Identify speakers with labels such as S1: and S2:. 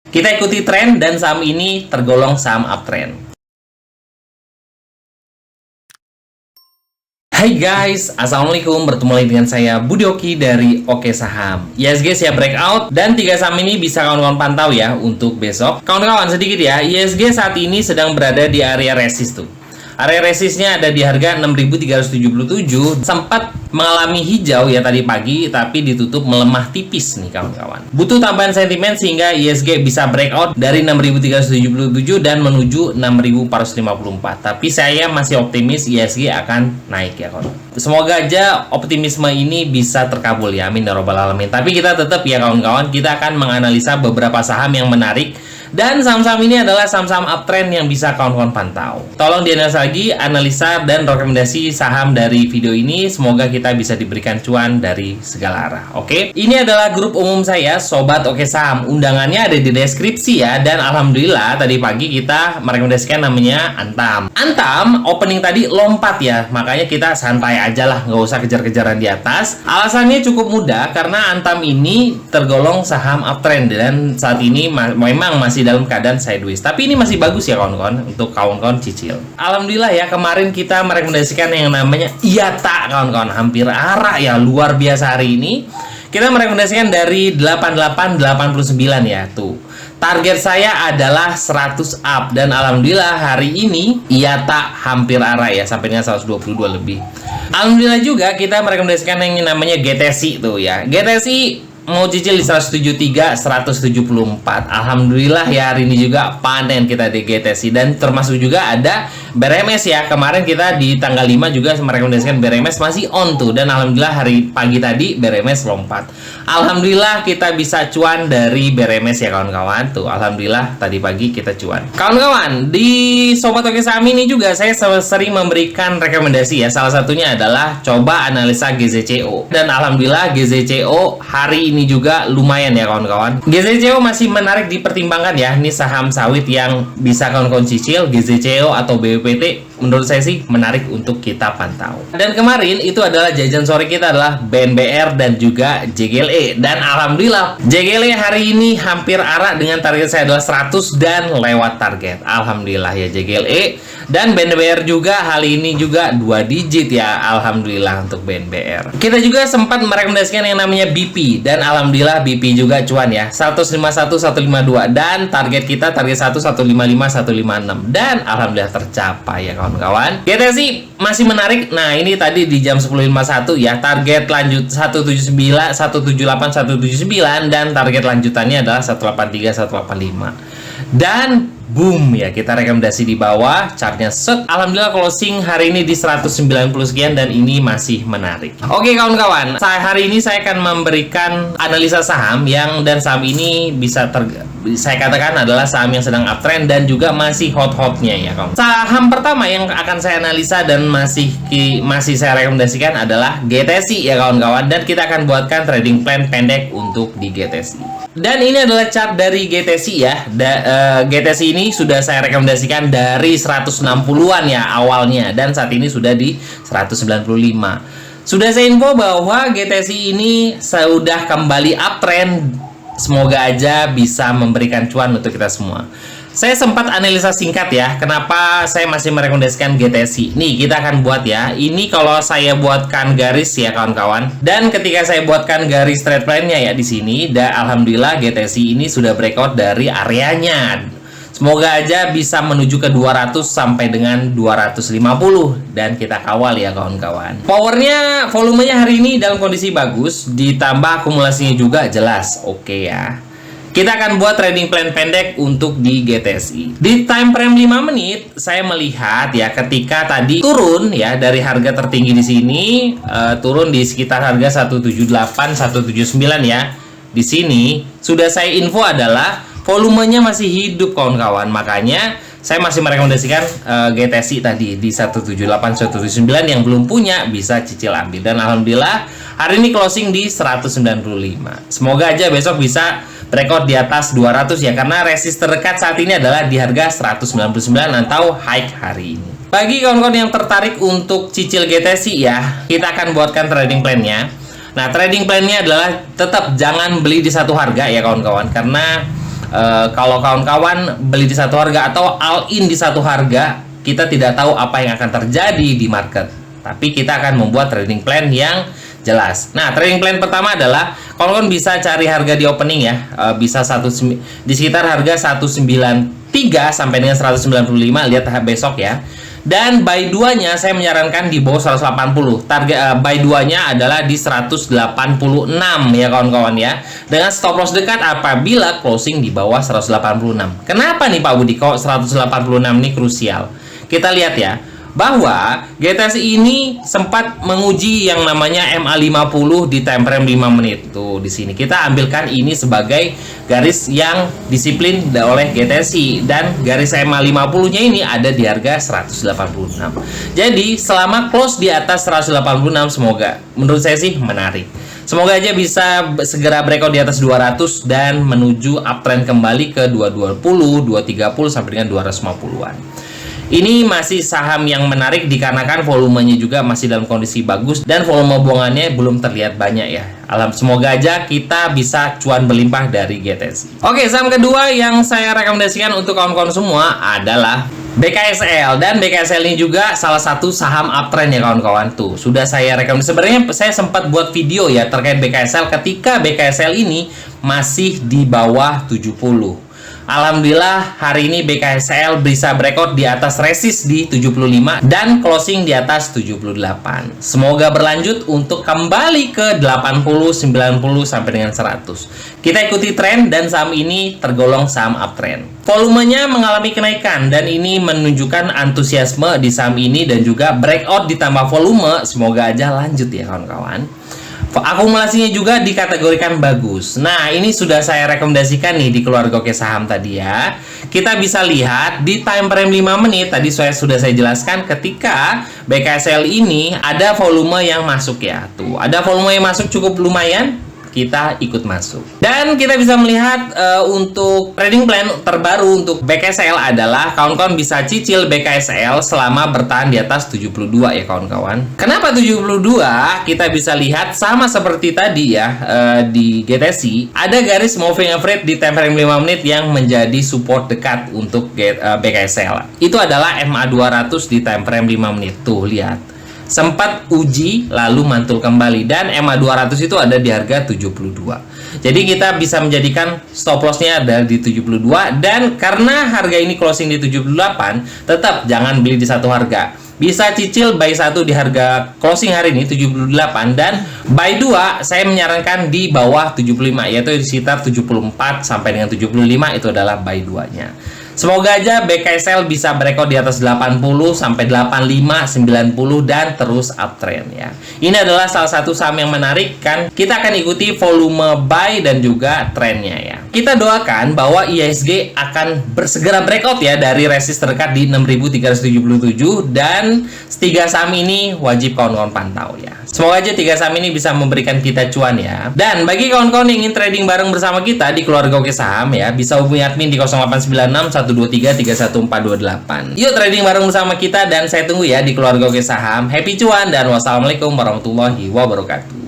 S1: Kita ikuti tren dan saham ini tergolong saham uptrend. Hai guys, assalamualaikum. Bertemu lagi dengan saya Budi Oki dari Oke Saham. ISG siap breakout dan 3 saham ini bisa kawan-kawan pantau ya untuk besok. Kawan-kawan sedikit ya, ISG saat ini sedang berada di area resist tuh. Area resistnya ada di harga 6.377, sempat mengalami hijau ya tadi pagi, tapi ditutup melemah tipis nih kawan-kawan. Butuh tambahan sentimen sehingga ISG bisa breakout dari 6.377 dan menuju 6.454. Tapi saya masih optimis ISG akan naik ya kawan. Semoga aja optimisme ini bisa terkabul ya, amin ya robbal alamin. Tapi kita tetap ya kawan-kawan, kita akan menganalisa beberapa saham yang menarik. Dan saham-saham ini adalah saham-saham uptrend yang bisa kawan-kawan pantau. Tolong dianalisa lagi, analisa dan rekomendasi saham dari video ini. Semoga kita bisa diberikan cuan dari segala arah. Oke? Ini adalah grup umum saya, Sobat Oke Saham. Undangannya ada di deskripsi ya. Dan alhamdulillah tadi pagi kita merekomendasikan namanya Antam. Antam opening tadi lompat ya. Makanya kita santai aja lah, nggak usah kejar-kejaran di atas. Alasannya cukup mudah karena Antam ini tergolong saham uptrend dan saat ini memang masih dalam keadaan sideways. Tapi ini masih bagus ya kawan-kawan untuk kawan-kawan cicil. Alhamdulillah ya, kemarin kita merekomendasikan yang namanya IATA kawan-kawan, hampir arah ya, luar biasa hari ini. Kita merekomendasikan dari 8889 ya tuh. Target saya adalah 100 up dan alhamdulillah hari ini IATA hampir arah ya sampai dengan 122 lebih. Alhamdulillah juga kita merekomendasikan yang namanya GTSI tuh ya. GTSI mau cicil di 173, 174. Alhamdulillah ya hari ini juga panen kita di GTSI dan termasuk juga ada BRMS ya. Kemarin kita di tanggal 5 juga merekomendasikan BRMS masih on tuh dan alhamdulillah hari pagi tadi BRMS lompat. Alhamdulillah kita bisa cuan dari BRMS ya kawan-kawan tuh. Alhamdulillah tadi pagi kita cuan. Kawan-kawan, di Sobat Oke Saham ini juga saya sering memberikan rekomendasi ya. Salah satunya adalah coba analisa GZCO. Dan alhamdulillah GZCO hari ini juga lumayan ya kawan-kawan. GZCO masih menarik dipertimbangkan ya. Ini saham sawit yang bisa kawan-kawan cicil. GZCO atau BPT menurut saya sih menarik untuk kita pantau. Dan kemarin itu adalah jajan sore kita adalah BNBR dan juga JGLE. Dan alhamdulillah JGLE hari ini hampir arah dengan target saya adalah 100 dan lewat target. Alhamdulillah ya JGLE. Dan BNBR juga hari ini juga 2 digit ya. Alhamdulillah untuk BNBR. Kita juga sempat merekomendasikan yang namanya BP dan alhamdulillah BP juga cuan ya. 151 152 dan target kita target 1 155 156 dan alhamdulillah tercapai ya kawan-kawan. GTSI masih menarik. Nah, ini tadi di jam 10.51 ya. Target lanjut 179 178 179 dan target lanjutannya adalah 183 185. Dan boom ya, kita rekomendasi di bawah, chartnya set. Alhamdulillah closing hari ini di 190 sekian dan ini masih menarik. Oke kawan-kawan, hari ini saya akan memberikan analisa saham yang dan saham ini bisa saya katakan adalah saham yang sedang uptrend dan juga masih hot-hotnya ya kawan. Saham pertama yang akan saya analisa dan masih saya rekomendasikan adalah GTSI ya kawan-kawan, dan kita akan buatkan trading plan pendek untuk di GTSI. Dan ini adalah chart dari GTSI ya. GTSI ini sudah saya rekomendasikan dari 160-an ya awalnya dan saat ini sudah di 195. Sudah saya info bahwa GTSI ini sudah kembali uptrend. Semoga aja bisa memberikan cuan untuk kita semua. Saya sempat analisa singkat ya, kenapa saya masih merekomendasikan GTSI. Nih, kita akan buat ya. Ini kalau saya buatkan garis ya kawan-kawan. Dan ketika saya buatkan garis trade plan-nya ya di sini, dan alhamdulillah GTSI ini sudah breakout dari areanya. Semoga aja bisa menuju ke 200 sampai dengan 250 dan kita kawal ya kawan-kawan. Powernya, volumenya hari ini dalam kondisi bagus, ditambah akumulasinya juga jelas. Oke ya. Kita akan buat trading plan pendek untuk di GTSI. Di time frame 5 menit, saya melihat ya ketika tadi turun ya dari harga tertinggi di sini, turun di sekitar harga 178, 179 ya. Di sini sudah saya info adalah volumenya masih hidup kawan-kawan, makanya saya masih merekomendasikan GTSI tadi di 178 179 yang belum punya bisa cicil ambil dan alhamdulillah hari ini closing di 195. Semoga aja besok bisa breakout di atas 200 ya, karena resist terdekat saat ini adalah di harga 199 atau high hari ini. Bagi kawan-kawan yang tertarik untuk cicil GTSI ya, kita akan buatkan trading plan-nya. Nah, trading plan-nya adalah tetap jangan beli di satu harga ya kawan-kawan, karena Kalau kawan-kawan beli di satu harga atau all in di satu harga, kita tidak tahu apa yang akan terjadi di market. Tapi kita akan membuat trading plan yang jelas. Nah, trading plan pertama adalah kawan-kawan bisa cari harga di opening ya. Bisa di sekitar harga 193 sampai dengan 195, lihat besok ya. Dan buy 2-nya saya menyarankan di bawah 180. Target buy 2-nya adalah di 186 ya kawan-kawan ya. Dengan stop loss dekat apabila closing di bawah 186. Kenapa nih Pak Budi kok 186 ini krusial? Kita lihat ya, bahwa GTS ini sempat menguji yang namanya MA50 di time frame 5 menit. Tuh di sini kita ambilkan ini sebagai garis yang disiplin oleh GTSI, dan garis MA50-nya ini ada di harga 186. Jadi selama close di atas 186, semoga menurut saya sih menarik. Semoga aja bisa segera breakout di atas 200 dan menuju uptrend kembali ke 220, 230 sampai dengan 250-an. Ini masih saham yang menarik dikarenakan volumenya juga masih dalam kondisi bagus dan volume buangannya belum terlihat banyak ya. Semoga aja kita bisa cuan berlimpah dari GTS. Oke, saham kedua yang saya rekomendasikan untuk kawan-kawan semua adalah BKSL, dan BKSL ini juga salah satu saham uptrend ya kawan-kawan. Tuh sudah saya rekomendasi. Sebenarnya saya sempat buat video ya terkait BKSL ketika BKSL ini masih di bawah 70. Alhamdulillah hari ini BKSL bisa breakout di atas resist di 75 dan closing di atas 78. Semoga berlanjut untuk kembali ke 80, 90 sampai dengan 100. Kita ikuti tren dan saham ini tergolong saham uptrend. Volumenya mengalami kenaikan dan ini menunjukkan antusiasme di saham ini dan juga breakout ditambah volume. Semoga aja lanjut ya kawan-kawan. Akumulasinya juga dikategorikan bagus. Nah, ini sudah saya rekomendasikan nih di keluarga Oke Saham tadi ya. Kita bisa lihat di time frame 5 menit tadi sudah saya jelaskan ketika BKSL ini ada volume yang masuk ya. Tuh, ada volume yang masuk cukup lumayan. Kita ikut masuk. Dan kita bisa melihat untuk trading plan terbaru untuk BKSL adalah kawan-kawan bisa cicil BKSL selama bertahan di atas 72 ya kawan-kawan. Kenapa 72? Kita bisa lihat sama seperti tadi ya di GTSI, ada garis moving average di time frame 5 menit yang menjadi support dekat untuk BKSL. Itu adalah MA200 di time frame 5 menit. Tuh lihat, sempat uji lalu mantul kembali, dan MA200 itu ada di harga 72. Jadi kita bisa menjadikan stop lossnya ada di 72, dan karena harga ini closing di 78, tetap jangan beli di satu harga. Bisa cicil buy 1 di harga closing hari ini 78, dan buy 2 saya menyarankan di bawah 75, yaitu di sekitar 74 sampai dengan 75 itu adalah buy 2-nya. Semoga aja BKSL bisa breakout di atas 80 sampai 85, 90 dan terus uptrend ya. Ini adalah salah satu saham yang menarik kan. Kita akan ikuti volume buy dan juga trennya ya. Kita doakan bahwa IHSG akan bersegera breakout ya dari resist terdekat di 6.377, dan tiga saham ini wajib kawan-kawan pantau ya. Semoga aja tiga saham ini bisa memberikan kita cuan ya. Dan bagi kawan-kawan yang ingin trading bareng bersama kita di keluarga Oke Saham ya, bisa hubungi admin di 0896 123 31428. Yuk trading bareng bersama kita, dan saya tunggu ya di keluarga Oke Saham. Happy cuan dan wassalamualaikum warahmatullahi wabarakatuh.